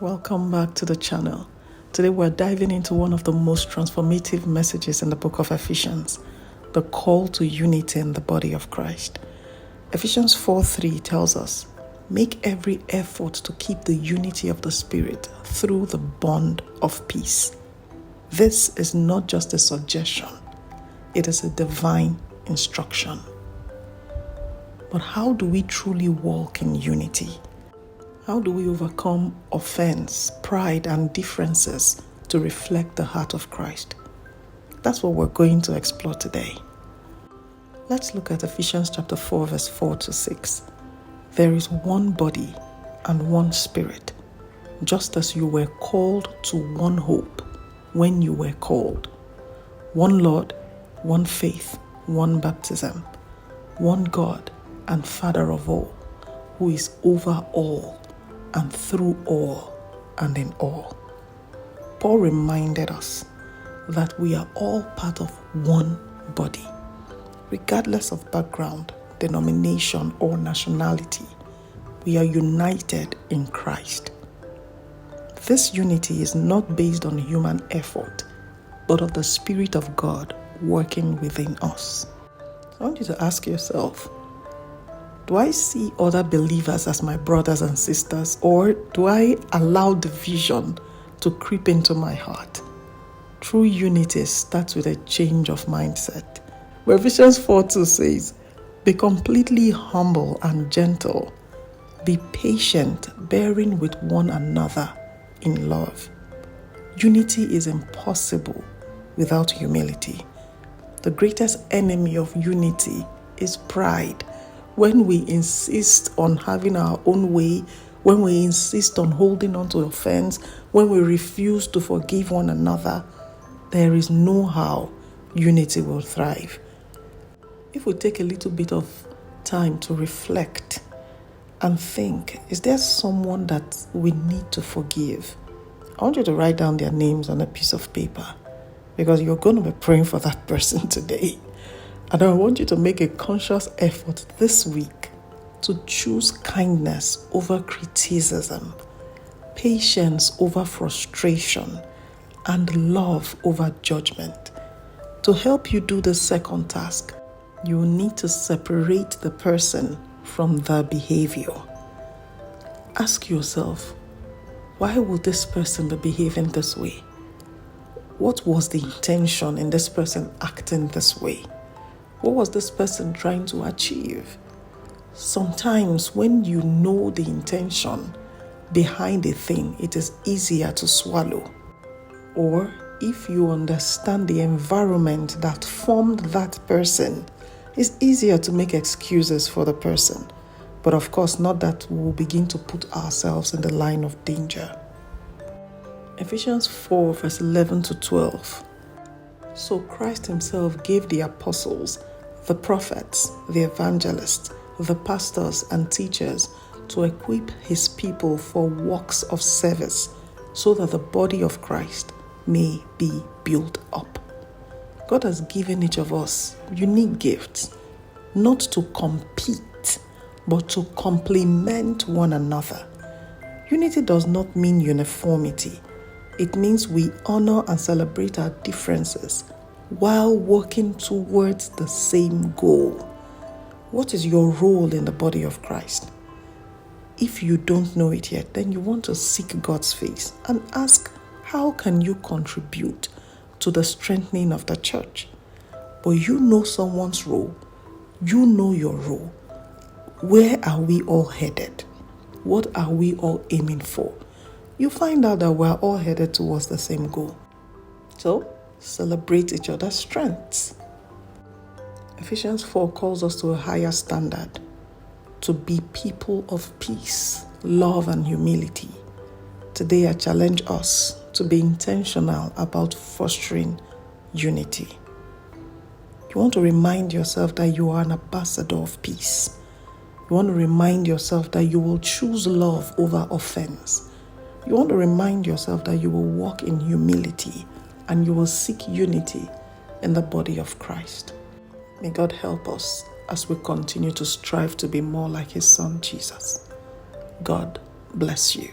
Welcome back to the channel. Today we're diving into one of the most transformative messages in the book of Ephesians, the call to unity in the body of Christ. Ephesians 4:3 tells us, make every effort to keep the unity of the Spirit through the bond of peace. This is not just a suggestion, it is a divine instruction. But how do we truly walk in unity? How do we overcome offense, pride, and differences to reflect the heart of Christ? That's what we're going to explore today. Let's look at Ephesians chapter 4, verse 4 to 6. There is one body and one Spirit, just as you were called to one hope when you were called. One Lord, one faith, one baptism, one God and Father of all, who is over all and through all and in all. Paul reminded us that we are all part of one body, regardless of background, denomination, or nationality. We are united in Christ. This unity is not based on human effort, but of the Spirit of God working within us. I want you to ask yourself, do I see other believers as my brothers and sisters, or do I allow division to creep into my heart? True unity starts with a change of mindset. Where Ephesians 4:2 says, be completely humble and gentle. Be patient, bearing with one another in love. Unity is impossible without humility. The greatest enemy of unity is pride. When we insist on having our own way, when we insist on holding on to offense, when we refuse to forgive one another, there is no how unity will thrive. If we take a little bit of time to reflect and think, is there someone that we need to forgive? I want you to write down their names on a piece of paper, because you're going to be praying for that person today. And I want you to make a conscious effort this week to choose kindness over criticism, patience over frustration, and love over judgment. To help you do the second task, you will need to separate the person from the behavior. Ask yourself, why will this person be behaving this way? What was the intention in this person acting this way? What was this person trying to achieve? Sometimes when you know the intention behind a thing, it is easier to swallow. Or if you understand the environment that formed that person, it's easier to make excuses for the person. But of course, not that we will begin to put ourselves in the line of danger. Ephesians 4, verse 11 to 12. So Christ himself gave the apostles, the prophets, the evangelists, the pastors and teachers to equip his people for works of service, so that the body of Christ may be built up. God has given each of us unique gifts, not to compete, but to complement one another. Unity does not mean uniformity. It means we honor and celebrate our differences while working towards the same goal. What is your role in the body of Christ? If you don't know it yet, then you want to seek God's face and ask, how can you contribute to the strengthening of the church? But you know someone's role. You know your role. Where are we all headed? What are we all aiming for? You find out that we're all headed towards the same goal. So, celebrate each other's strengths. Ephesians 4 calls us to a higher standard, to be people of peace, love, and humility. Today, I challenge us to be intentional about fostering unity. You want to remind yourself that you are an ambassador of peace. You want to remind yourself that you will choose love over offense. You want to remind yourself that you will walk in humility and you will seek unity in the body of Christ. May God help us as we continue to strive to be more like his Son, Jesus. God bless you.